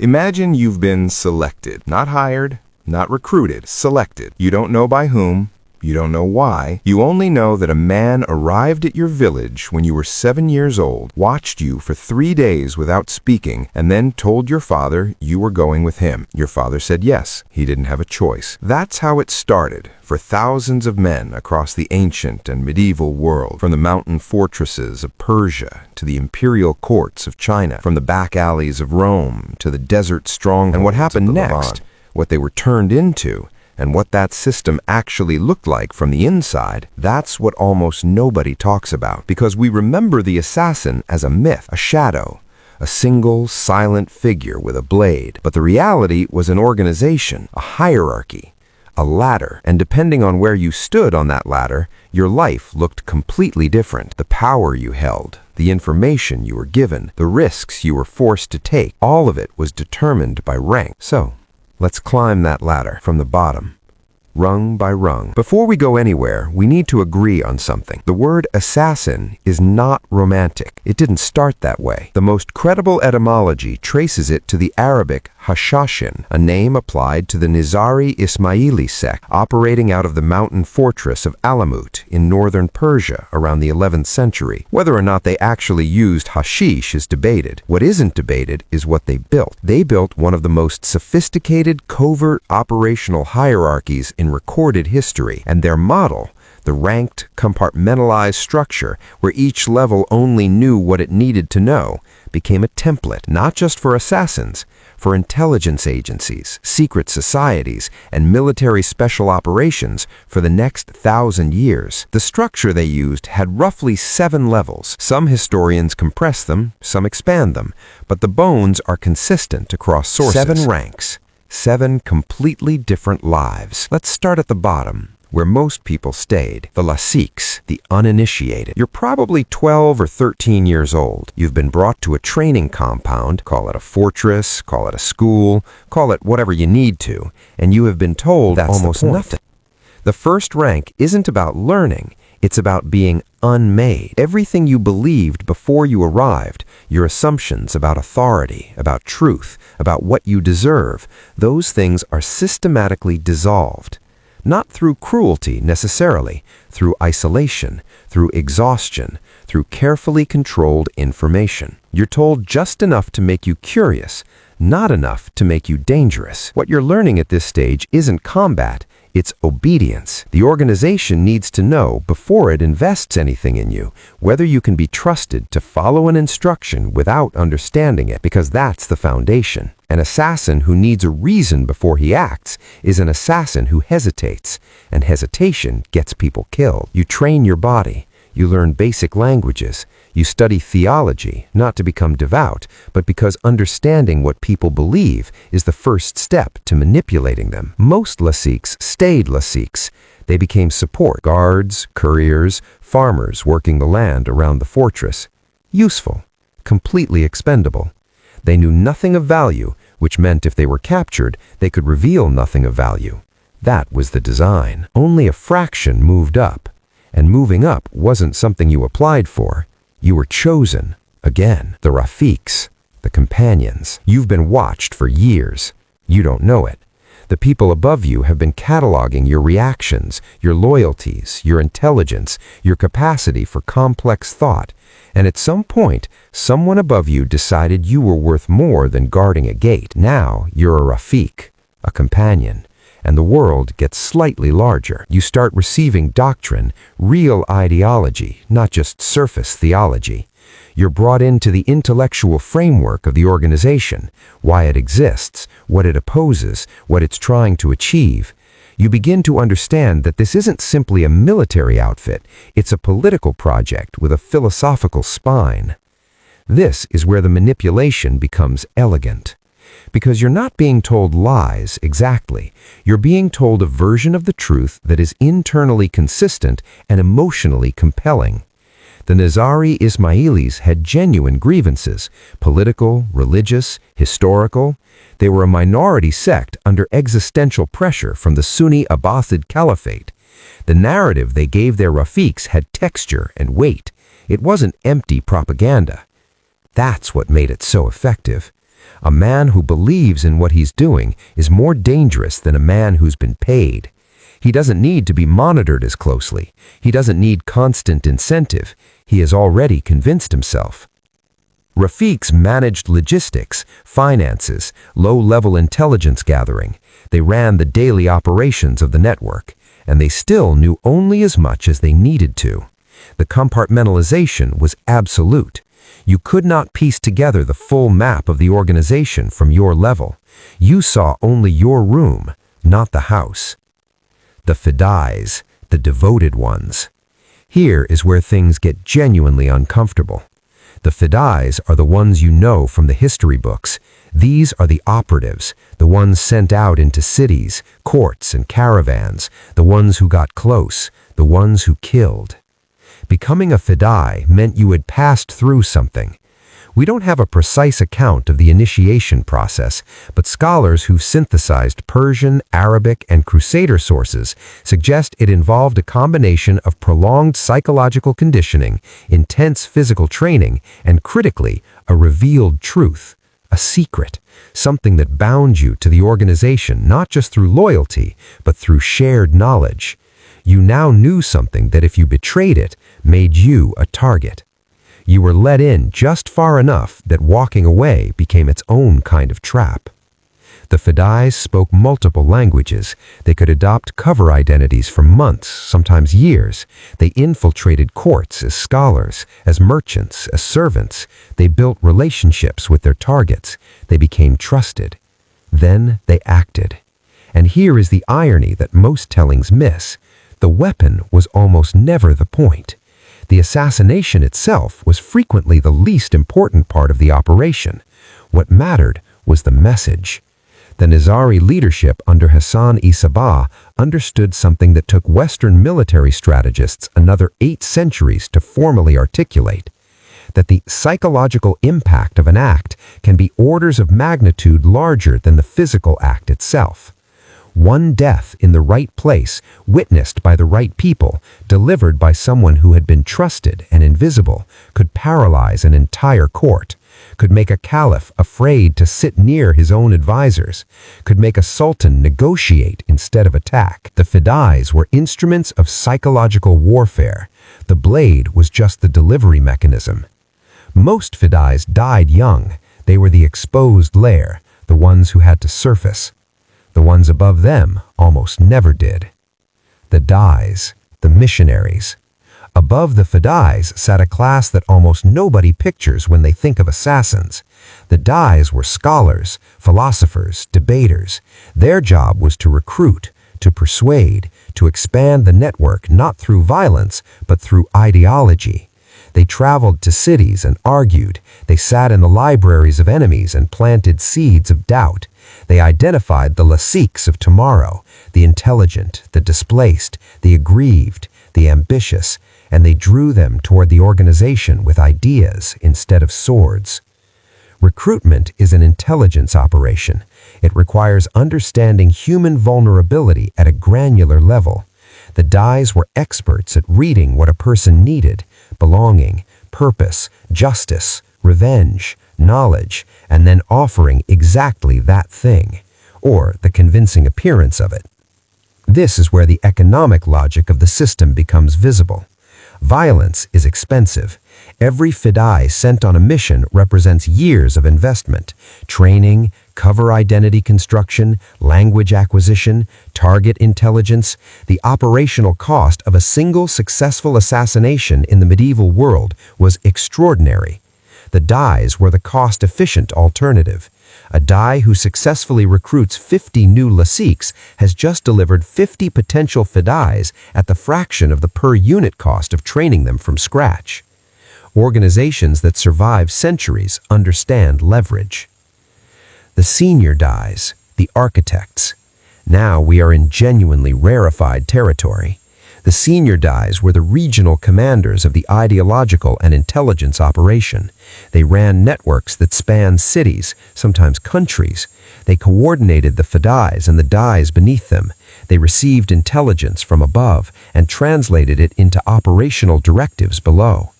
Imagine you've been selected, not hired, not recruited, selected. You don't know by whom, you don't know why. You only know that a man arrived at your village when you were 7 years old, watched you for 3 days without speaking, and then told your father you were going with him. Your father said yes. He didn't have a choice. That's how it started for thousands of men across the ancient and medieval world, from the mountain fortresses of Persia to the imperial courts of China, from the back alleys of Rome to the desert strongholds. And what happened next, what they were turned into, and what that system actually looked like from the inside, that's what almost nobody talks about, because we remember the assassin as a myth, a shadow, a single, silent figure with a blade. But the reality was an organization, a hierarchy, a ladder, and depending on where you stood on that ladder, your life looked completely different. The power you held, the information you were given, the risks you were forced to take, all of it was determined by rank. So, let's climb that ladder from the bottom, rung by rung. Before we go anywhere, we need to agree on something. The word assassin is not romantic. It didn't start that way. The most credible etymology traces it to the Arabic Hashashin, a name applied to the Nizari Ismaili sect operating out of the mountain fortress of Alamut in northern Persia around the 11th century. Whether or not they actually used hashish is debated. What isn't debated is what they built. They built one of the most sophisticated covert operational hierarchies in recorded history, and their model, the ranked, compartmentalized structure where each level only knew what it needed to know, became a template not just for assassins, for intelligence agencies, secret societies, and military special operations for the next 1,000 years. The structure they used had roughly 7 levels. Some historians compress them, some expand them, but the bones are consistent across sources. 7 ranks, 7 completely different lives. Let's start at the bottom, where most people stayed, the Lasiques, the uninitiated. You're probably 12 or 13 years old. You've been brought to a training compound, call it a fortress, call it a school, call it whatever you need to, and you have been told that's almost nothing. The first rank isn't about learning, it's about being unmade. Everything you believed before you arrived, your assumptions about authority, about truth, about what you deserve, those things are systematically dissolved. Not through cruelty necessarily, through isolation, through exhaustion, through carefully controlled information. You're told just enough to make you curious, not enough to make you dangerous. What you're learning at this stage isn't combat, it's obedience. The organization needs to know before it invests anything in you whether you can be trusted to follow an instruction without understanding it, because that's the foundation. An assassin who needs a reason before he acts is an assassin who hesitates, and hesitation gets people killed. You train your body. You learn basic languages. You study theology, not to become devout, but because understanding what people believe is the first step to manipulating them. Most Lasiques stayed Lasiques. They became support guards, couriers, farmers working the land around the fortress. Useful, completely expendable. They knew nothing of value, which meant if they were captured, they could reveal nothing of value. That was the design. Only a fraction moved up. And moving up wasn't something you applied for. You were chosen. Again, the Rafiqs, the companions. You've been watched for years. You don't know it. The people above you have been cataloging your reactions, your loyalties, your intelligence, your capacity for complex thought. And at some point, someone above you decided you were worth more than guarding a gate. Now you're a Rafiq, a companion. And the world gets slightly larger. You start receiving doctrine, real ideology, not just surface theology. You're brought into the intellectual framework of the organization, why it exists, what it opposes, what it's trying to achieve. You begin to understand that this isn't simply a military outfit, it's a political project with a philosophical spine. This is where the manipulation becomes elegant. Because you're not being told lies exactly. You're being told a version of the truth that is internally consistent and emotionally compelling. The Nizari Ismailis had genuine grievances, political, religious, historical. They were a minority sect under existential pressure from the Sunni Abbasid Caliphate. The narrative they gave their Rafiqs had texture and weight. It wasn't empty propaganda. That's what made it so effective. A man who believes in what he's doing is more dangerous than a man who's been paid. He doesn't need to be monitored as closely. He doesn't need constant incentive. He has already convinced himself. Rafiqs managed logistics, finances, low-level intelligence gathering. They ran the daily operations of the network, and they still knew only as much as they needed to. The compartmentalization was absolute. You could not piece together the full map of the organization from your level. You saw only your room, not the house. The fidais, the devoted ones. Here is where things get genuinely uncomfortable. The fidais are the ones you know from the history books. These are the operatives, the ones sent out into cities, courts, and caravans, the ones who got close, the ones who killed. Becoming a fidai meant you had passed through something. We don't have a precise account of the initiation process, but scholars who've synthesized Persian, Arabic, and Crusader sources suggest it involved a combination of prolonged psychological conditioning, intense physical training, and critically, a revealed truth, a secret, something that bound you to the organization not just through loyalty, but through shared knowledge. You now knew something that if you betrayed it, made you a target. You were let in just far enough that walking away became its own kind of trap. The fidais spoke multiple languages. They could adopt cover identities for months, sometimes years. They infiltrated courts as scholars, as merchants, as servants. They built relationships with their targets. They became trusted. Then they acted. And here is the irony that most tellings miss. The weapon was almost never the point. The assassination itself was frequently the least important part of the operation. What mattered was the message. The Nizari leadership under Hassan-i Sabah understood something that took Western military strategists another 8 centuries to formally articulate: that the psychological impact of an act can be orders of magnitude larger than the physical act itself. One death in the right place, witnessed by the right people, delivered by someone who had been trusted and invisible, could paralyze an entire court, could make a caliph afraid to sit near his own advisors, could make a sultan negotiate instead of attack. The fidais were instruments of psychological warfare. The blade was just the delivery mechanism. Most fidais died young. They were the exposed layer, the ones who had to surface. The ones above them almost never did. The dais, the missionaries. Above the fidais sat a class that almost nobody pictures when they think of assassins. The dais were scholars, philosophers, debaters. Their job was to recruit, to persuade, to expand the network not through violence, but through ideology. They traveled to cities and argued. They sat in the libraries of enemies and planted seeds of doubt. They identified the lasiques of tomorrow, the intelligent, the displaced, the aggrieved, the ambitious, and they drew them toward the organization with ideas instead of swords. Recruitment is an intelligence operation. It requires understanding human vulnerability at a granular level. The dais were experts at reading what a person needed: belonging, purpose, justice, revenge, knowledge, and then offering exactly that thing, or the convincing appearance of it. This is where the economic logic of the system becomes visible. Violence is expensive. Every fidai sent on a mission represents years of investment: training, cover identity construction, language acquisition, target intelligence. The operational cost of a single successful assassination in the medieval world was extraordinary. The dais were the cost-efficient alternative. A dai who successfully recruits 50 new lasiques has just delivered 50 potential fidais at the fraction of the per-unit cost of training them from scratch. Organizations that survive centuries understand leverage. The senior dais, the architects. Now we are in genuinely rarefied territory. The senior dais were the regional commanders of the ideological and intelligence operation. They ran networks that spanned cities, sometimes countries. They coordinated the fidais and the dais beneath them. They received intelligence from above and translated it into operational directives below.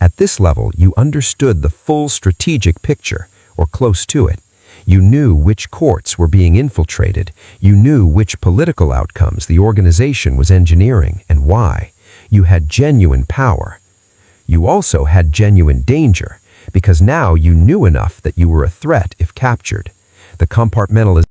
At this level, you understood the full strategic picture. or close to it. You knew which courts were being infiltrated. You knew which political outcomes the organization was engineering and why. You had genuine power. You also had genuine danger, because now you knew enough that you were a threat if captured. The compartmentalization